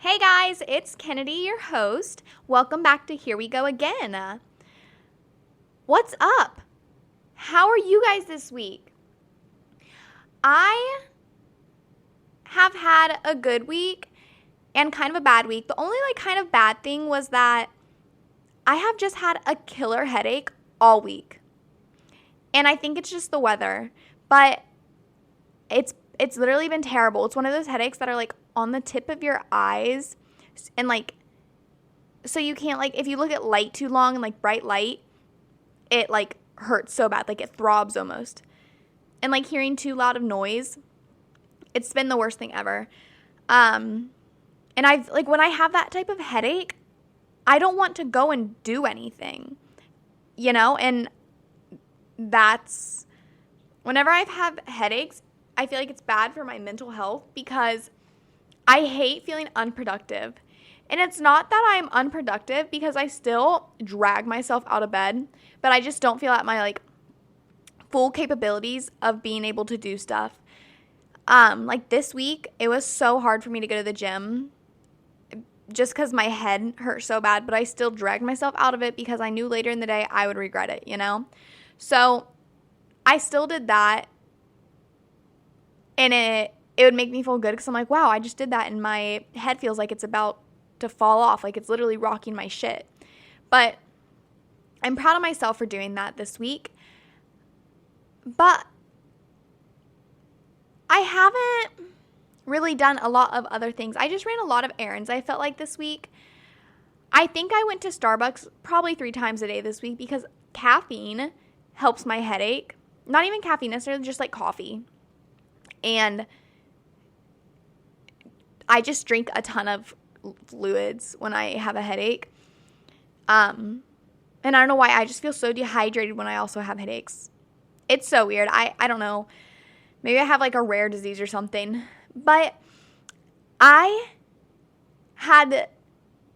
Hey guys, it's Kennedy, your host. Welcome back to Here We Go Again. What's up? How are you guys this week? I have had a good week and kind of a bad week. The only kind of bad thing was that I have just had a killer headache all week. And I think it's just the weather, but it's literally been terrible. It's one of those headaches that are on the tip of your eyes and so you can't if you look at light too long and bright light, it hurts so bad, it throbs almost. And hearing too loud of noise, it's been the worst thing ever. And I've when I have that type of headache, I don't want to go and do anything, and that's whenever I've had headaches, I feel like it's bad for my mental health because I hate feeling unproductive. And it's not that I'm unproductive because I still drag myself out of bed, but I just don't feel at my full capabilities of being able to do stuff. This week, it was so hard for me to go to the gym just because my head hurt so bad, but I still dragged myself out of it because I knew later in the day I would regret it, So I still did that, and it would make me feel good because I'm like, wow, I just did that, and my head feels like it's about to fall off, it's literally rocking my shit. But I'm proud of myself for doing that this week. But I haven't really done a lot of other things. I just ran a lot of errands, I felt like, this week. I think I went to Starbucks probably 3 times a day this week because caffeine helps my headache. Not even caffeine necessarily, just coffee. And I just drink a ton of fluids when I have a headache. And I don't know why, I just feel so dehydrated when I also have headaches. It's so weird. I don't know. Maybe I have a rare disease or something. But I had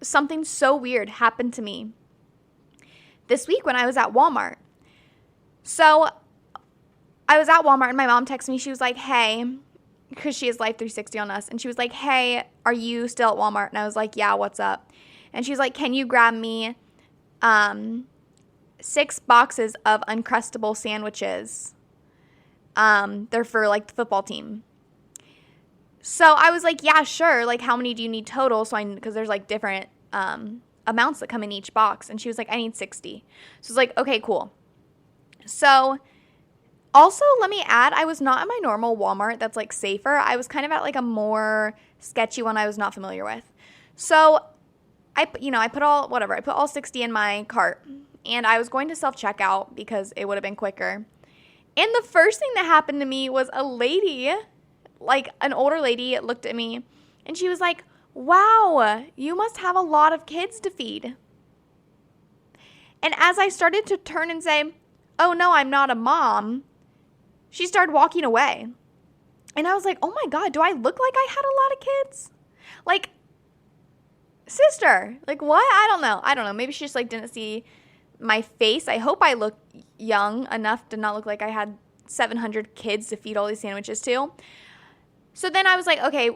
something so weird happen to me this week when I was at Walmart. So I was at Walmart and my mom texted me. She was like, hey, because she has Life 360 on us. And she was like, hey, are you still at Walmart? And I was like, yeah, what's up? And she was like, can you grab me 6 boxes of Uncrustable sandwiches? They're for the football team. So I was like, yeah, sure. How many do you need total? Because there's different amounts that come in each box. And she was like, I need 60. So I was like, okay, cool. So also, let me add, I was not at my normal Walmart that's safer. I was kind of at a more sketchy one I was not familiar with. So I put all 60 in my cart, and I was going to self-checkout because it would have been quicker. And the first thing that happened to me was a lady, an older lady, looked at me, and she was like, wow, you must have a lot of kids to feed. And as I started to turn and say, oh no, I'm not a mom, she started walking away. And I was like, oh my God, do I look like I had a lot of kids? Sister, what? I don't know. Maybe she just didn't see my face. I hope I look young enough to not look like I had 700 kids to feed all these sandwiches to. So then I was like, okay,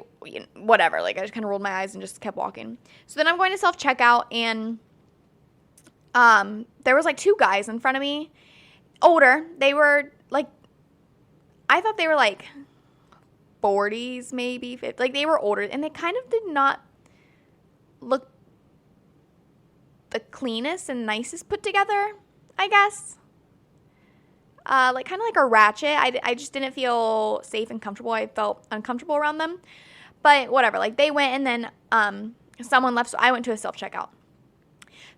whatever. I just kind of rolled my eyes and just kept walking. So then I'm going to self-checkout, and there was 2 guys in front of me, older. They were I thought they were 40s maybe, 50. They were older, and they kind of did not look the cleanest and nicest put together, I guess. Kind of like a ratchet. I just didn't feel safe and comfortable. I felt uncomfortable around them. But whatever. They went, and then someone left, so I went to a self-checkout.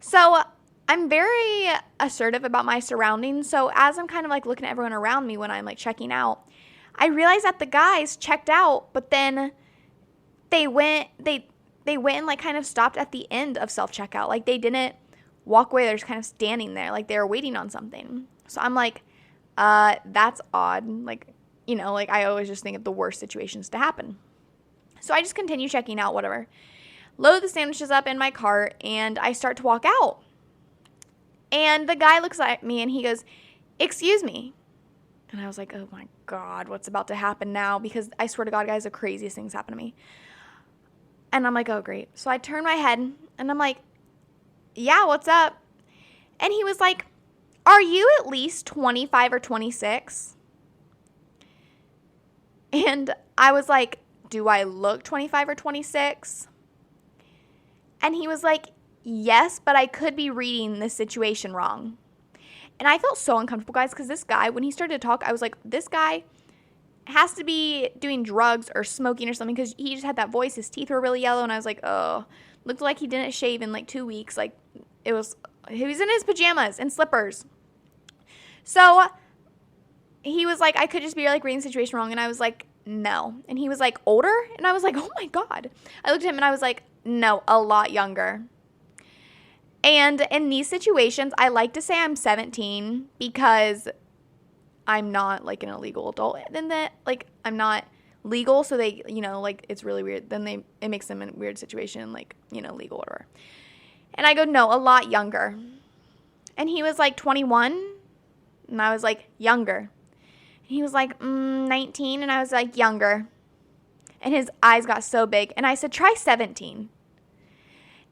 So I'm very assertive about my surroundings. So as I'm kind of looking at everyone around me when I'm checking out, I realized that the guys checked out, but then they went and kind of stopped at the end of self-checkout. They didn't walk away. They're just kind of standing there they were waiting on something. So I'm like, that's odd. I always just think of the worst situations to happen. So I just continue checking out, whatever. Load the sandwiches up in my cart, and I start to walk out. And the guy looks at me, and he goes, excuse me. And I was like, oh my God, what's about to happen now? Because I swear to God, guys, the craziest things happen to me. And I'm like, oh, great. So I turn my head and I'm like, yeah, what's up? And he was like, are you at least 25 or 26? And I was like, do I look 25 or 26? And he was like, yes, but I could be reading this situation wrong. And I felt so uncomfortable, guys, because this guy, when he started to talk, I was like, this guy has to be doing drugs or smoking or something, because he just had that voice. His teeth were really yellow, and I was like, oh, looked like he didn't shave in like 2 weeks. Like, he was in his pajamas and slippers. So he was like, I could just be like reading the situation wrong. And I was like, no. And he was like, older? And I was like, oh my God. I looked at him and I was like, no, a lot younger. And in these situations, I like to say I'm 17 because I'm not like an illegal adult. Then that, like, I'm not legal, so they, you know, like, it's really weird. Then it makes them in a weird situation, like, you know, legal or whatever. And I go, no, a lot younger. And he was like 21, and I was like, younger. And he was like 19, and I was like, younger. And his eyes got so big, and I said, try 17.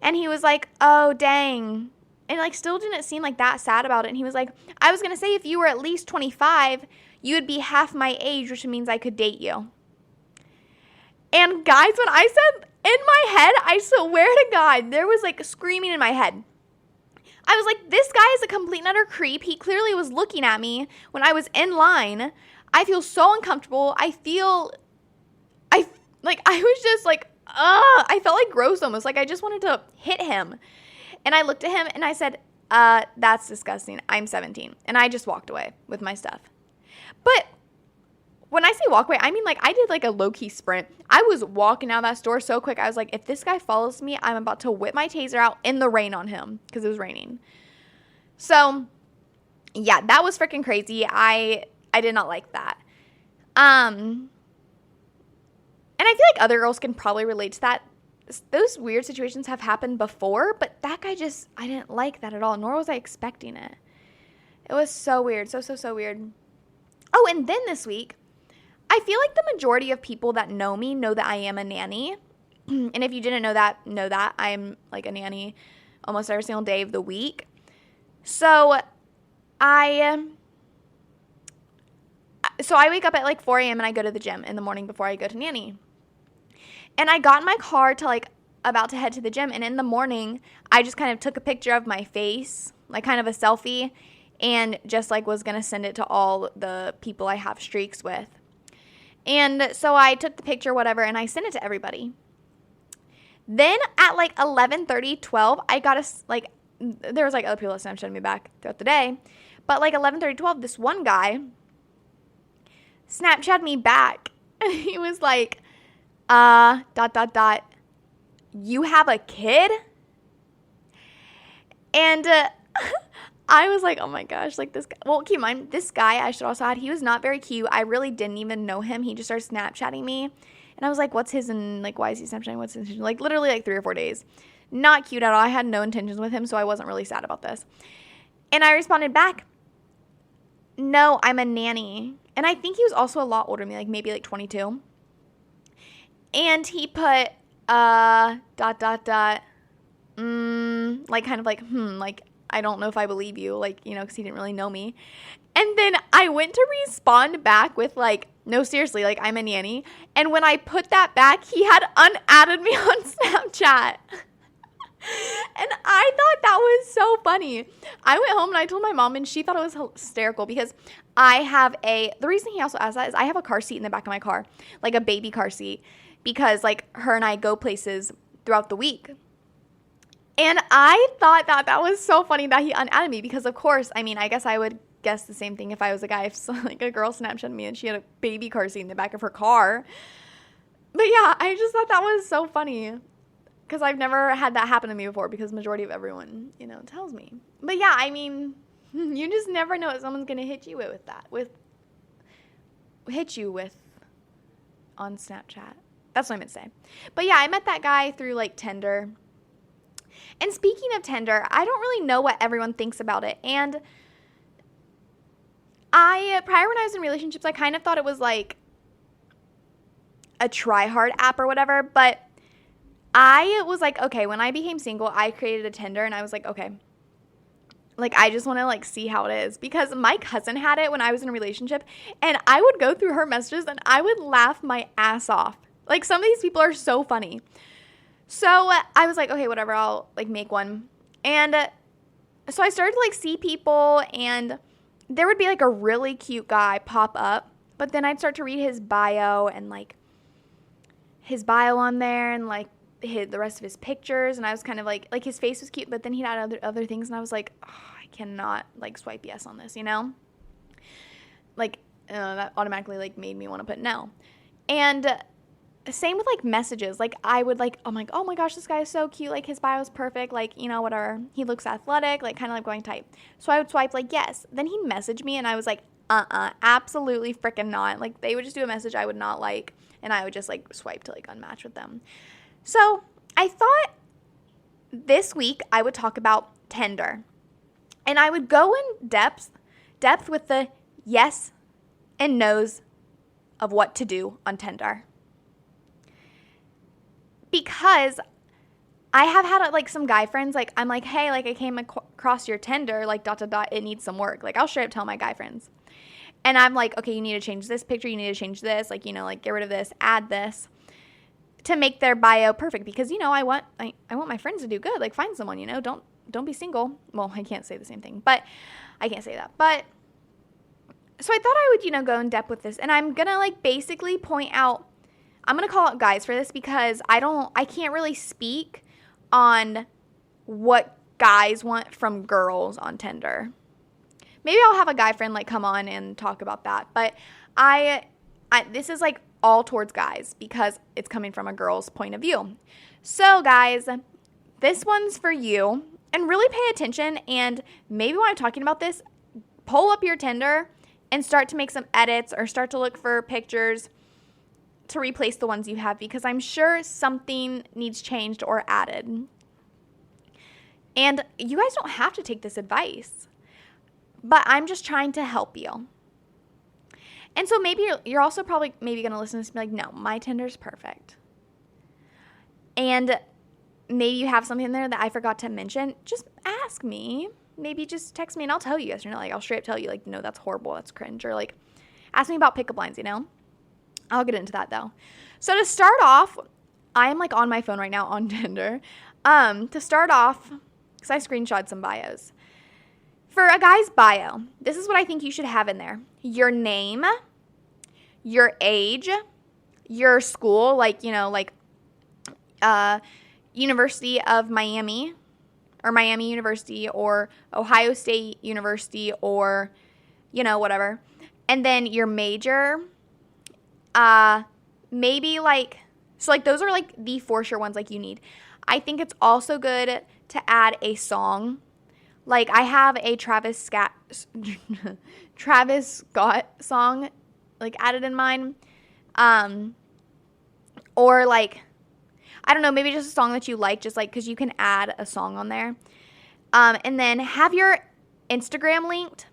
And he was like, oh, dang. And, like, still didn't seem, like, that sad about it. And he was like, I was going to say if you were at least 25, you would be half my age, which means I could date you. And, guys, when I said in my head, I swear to God, there was, like, screaming in my head. I was like, this guy is a complete and utter creep. He clearly was looking at me when I was in line. I feel so uncomfortable. I was just, like, I felt like gross almost. Like, I just wanted to hit him. And I looked at him and I said, that's disgusting. I'm 17. And I just walked away with my stuff. But when I say walk away, I mean, like, I did like a low-key sprint. I was walking out of that store so quick. I was like, if this guy follows me, I'm about to whip my taser out in the rain on him, because it was raining. So, yeah, that was freaking crazy. I did not like that. And I feel like other girls can probably relate to that. Those weird situations have happened before, but that guy I didn't like that at all, nor was I expecting it. It was so weird. So weird. Oh, and then this week, I feel like the majority of people that know me know that I am a nanny. And if you didn't know that, I'm like a nanny almost every single day of the week. So I wake up at like 4 a.m. and I go to the gym in the morning before I go to nanny. And I got in my car to like about to head to the gym. And in the morning, I just kind of took a picture of my face, like kind of a selfie, and just like was going to send it to all the people I have streaks with. And so I took the picture, whatever, and I sent it to everybody. Then at like 11:30, 12, I got there was like other people that Snapchatted me back throughout the day. But like 11:30, 12, this one guy Snapchatted me back. And he was like, you have a kid? And I was like, oh my gosh, like this guy. Well, keep in mind, this guy I should also add, he was not very cute. I really didn't even know him. He just started Snapchatting me. And I was like, what's his, and like, why is he Snapchatting? What's his intention? Like literally like 3 or 4 days. Not cute at all. I had no intentions with him, so I wasn't really sad about this. And I responded back, no, I'm a nanny. And I think he was also a lot older than me, like maybe like 22. And he put, like kind of like, like, I don't know if I believe you, like, you know, because he didn't really know me. And then I went to respond back with like, no, seriously, like, I'm a nanny. And when I put that back, he had unadded me on Snapchat. And I thought that was so funny. I went home and I told my mom, and she thought it was hysterical because the reason he also asked that is I have a car seat in the back of my car, like a baby car seat, because like her and I go places throughout the week. And I thought that was so funny that he unadded me because, of course, I mean, I guess I would guess the same thing if I was a guy. If like a girl Snapchatted me and she had a baby car seat in the back of her car. But yeah, I just thought that was so funny because I've never had that happen to me before because majority of everyone, you know, tells me. But yeah, I mean, you just never know what someone's going to hit you with on Snapchat. That's what I meant to say. But yeah, I met that guy through like Tinder. And speaking of Tinder, I don't really know what everyone thinks about it. And prior when I was in relationships, I kind of thought it was like a try-hard app or whatever. But I was like, okay, when I became single, I created a Tinder and I was like, okay, like, I just want to, like, see how it is. Because my cousin had it when I was in a relationship, and I would go through her messages, and I would laugh my ass off. Like, some of these people are so funny. So, I was like, okay, whatever, I'll, like, make one. And so I started to, like, see people, and there would be, like, a really cute guy pop up. But then I'd start to read his bio, and, like, his bio on there, and, like, the rest of his pictures, and I was kind of like his face was cute, but then he had other things, and I was like, oh, I cannot, like, swipe yes on this, you know? Like, that automatically, like, made me want to put no. And same with, like, messages. Like, I would, like, I'm like, oh my gosh, this guy is so cute, like, his bio is perfect, like, you know, whatever, he looks athletic, like, kind of like going type. So I would swipe like yes. Then he'd message me, and I was like, absolutely freaking not. Like, they would just do a message I would not like, and I would just, like, swipe to, like, unmatch with them. So I thought this week I would talk about Tinder, and I would go in depth with the yes and no's of what to do on Tinder. Because I have had, like, some guy friends, like, I'm like, hey, like, I came across your Tinder, like, ... it needs some work. Like, I'll straight up tell my guy friends. And I'm like, okay, you need to change this picture, you need to change this, like, you know, like, get rid of this, add this, to make their bio perfect. Because, you know, I want my friends to do good, like, find someone, you know, don't be single. Well, I can't say the same thing, but I can't say that. But so I thought I would, you know, go in depth with this, and I'm gonna, like, basically point out, I'm gonna call out guys for this, because I can't really speak on what guys want from girls on Tinder. Maybe I'll have a guy friend, like, come on and talk about that, but I this is, like, all towards guys, because it's coming from a girl's point of view. So, guys, this one's for you, and really pay attention, and maybe when I'm talking about this, pull up your Tinder and start to make some edits, or start to look for pictures to replace the ones you have, because I'm sure something needs changed or added. And you guys don't have to take this advice, but I'm just trying to help you. And so maybe you're also probably maybe going to listen to this and be like, no, my Tinder's perfect. And maybe you have something in there that I forgot to mention. Just ask me. Maybe just text me and I'll tell you yes or no. Like, I'll straight up tell you, like, no, that's horrible, that's cringe. Or, like, ask me about pickup lines, you know? I'll get into that, though. So to start off, I am, like, on my phone right now on Tinder. To start off, because I screenshot some bios. For a guy's bio, this is what I think you should have in there. Your name, your age, your school, like, you know, like, University of Miami, or Miami University, or Ohio State University, or, you know, whatever. And then your major, maybe, like, so, like, those are, like, the for sure ones, like, you need. I think it's also good to add a song. Like, I have a Travis Scott song, like, added in mine. Or, like, I don't know, maybe just a song that you like, just, like, because you can add a song on there. And then have your Instagram linked.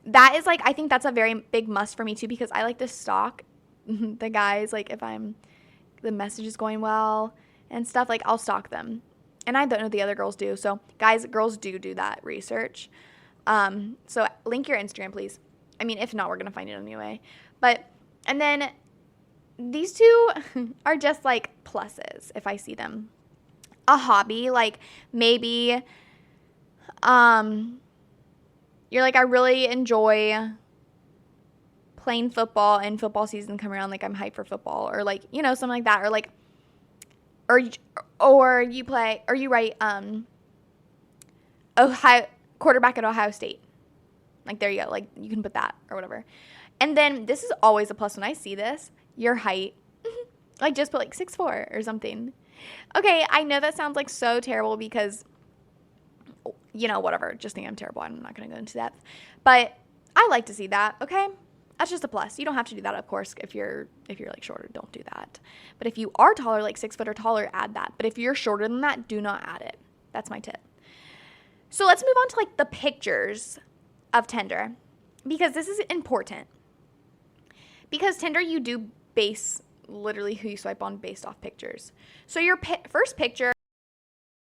That is, like, I think that's a very big must for me, too, because I like to stalk the guys. Like, if the message is going well and stuff, like, I'll stalk them. And I don't know the other girls do. So, guys, girls do that research. So, link your Instagram, please. I mean, if not, we're going to find it anyway. But, and then these two are just, like, pluses if I see them. A hobby, like, maybe, you're like, I really enjoy playing football, and football season come around, like, I'm hyped for football, or, like, you know, something like that. Or, like, or you play, or you write, Ohio quarterback at Ohio State. Like, there you go. Like, you can put that or whatever. And then this is always a plus when I see this. Your height. Like, just put, like, 6'4" or something. Okay, I know that sounds, like, so terrible because, you know, whatever. Just think I'm terrible. I'm not going to go into that. But I like to see that, okay? That's just a plus. You don't have to do that, of course. If you're like, shorter, don't do that. But if you are taller, like 6 foot or taller, add that. But if you're shorter than that, do not add it. That's my tip. So let's move on to, like, the pictures of Tinder, because this is important. Because Tinder, you do base, literally who you swipe on based off pictures. So your first picture